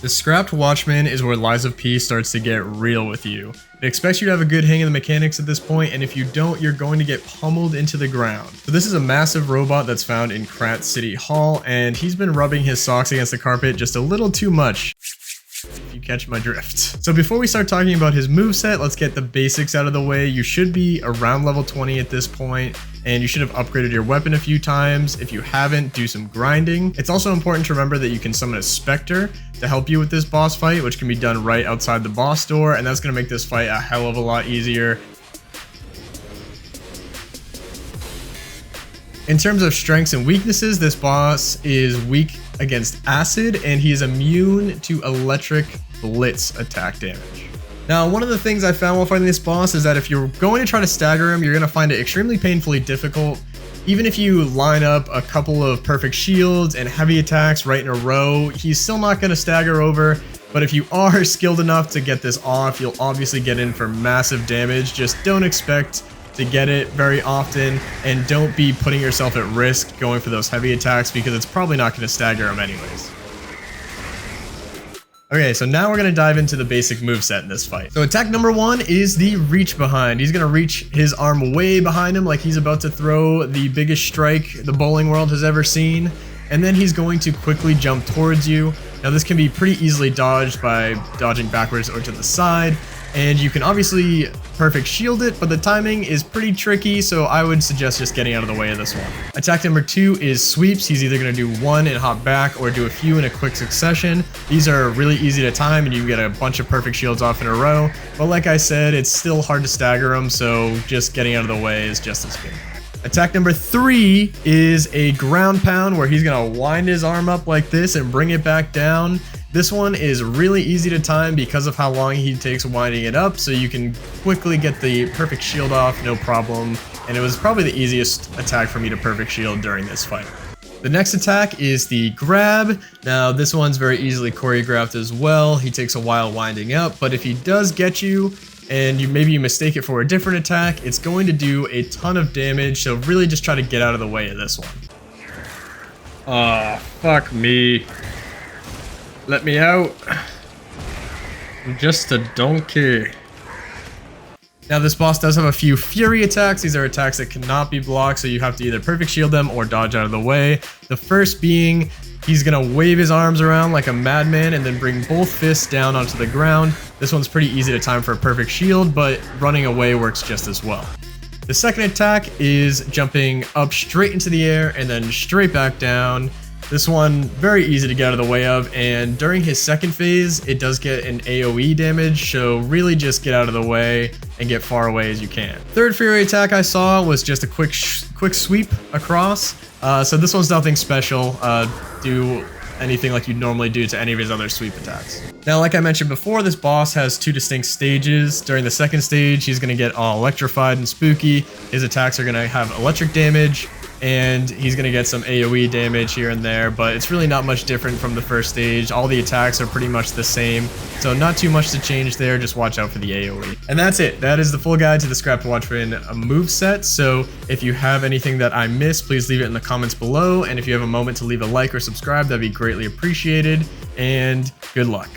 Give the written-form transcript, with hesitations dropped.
The Scrapped Watchman is where Lies of P starts to get real with you. It expects you to have a good hang of the mechanics at this point, and if you don't, you're going to get pummeled into the ground. So this is a massive robot that's found in Krat City Hall, and he's been rubbing his socks against the carpet just a little too much. If you catch my drift. So before we start talking about his moveset, let's get the basics out of the way. You should be around level 20 at this point, and you should have upgraded your weapon a few times. If you haven't, do some grinding. It's also important to remember that you can summon a Spectre to help you with this boss fight, which can be done right outside the boss door, and that's going to make this fight a hell of a lot easier. In terms of strengths and weaknesses, this boss is weak against acid, and he is immune to electric blitz attack damage. Now, one of the things I found while fighting this boss is that if you're going to try to stagger him, you're going to find it extremely painfully difficult. Even if you line up a couple of perfect shields and heavy attacks right in a row, he's still not going to stagger over. But if you are skilled enough to get this off, you'll obviously get in for massive damage. Just don't expect to get it very often, and don't be putting yourself at risk going for those heavy attacks because it's probably not going to stagger him anyways. Okay, so now we're going to dive into the basic moveset in this fight. So attack number 1 is the reach behind. He's going to reach his arm way behind him like he's about to throw the biggest strike the bowling world has ever seen, and then he's going to quickly jump towards you. Now this can be pretty easily dodged by dodging backwards or to the side, and you can obviously perfect shield it, but the timing is pretty tricky, so I would suggest just getting out of the way of this one. Attack number 2 is sweeps. He's either going to do one and hop back or do a few in a quick succession. These are really easy to time, and you can get a bunch of perfect shields off in a row, but like I said, it's still hard to stagger them, so just getting out of the way is just as good. Attack number 3 is a ground pound, where he's going to wind his arm up like this and bring it back down. This one is really easy to time because of how long he takes winding it up, so you can quickly get the perfect shield off, no problem. And it was probably the easiest attack for me to perfect shield during this fight. The next attack is the grab. Now this one's very easily choreographed as well. He takes a while winding up, but if he does get you, and maybe you mistake it for a different attack, it's going to do a ton of damage, so really just try to get out of the way of this one. Ah, fuck me. Let me out. I'm just a donkey. Now this boss does have a few fury attacks. These are attacks that cannot be blocked, so you have to either perfect shield them or dodge out of the way. The first being, he's gonna wave his arms around like a madman and then bring both fists down onto the ground. This one's pretty easy to time for a perfect shield, but running away works just as well. The second attack is jumping up straight into the air and then straight back down. This one, very easy to get out of the way of, and during his second phase, it does get an AoE damage, so really just get out of the way and get far away as you can. Third fury attack I saw was just a quick sweep across, so this one's nothing special. Do anything like you'd normally do to any of his other sweep attacks. Now, like I mentioned before, this boss has 2 distinct stages. During the second stage, he's going to get all electrified and spooky. His attacks are going to have electric damage, and he's going to get some AoE damage here and there, but it's really not much different from the first stage. All the attacks are pretty much the same, so not too much to change there. Just watch out for the AoE. And that's it. That is the full guide to the Scrapped Watchman moveset. So if you have anything that I missed, please leave it in the comments below, and if you have a moment to leave a like or subscribe, that'd be greatly appreciated, and good luck.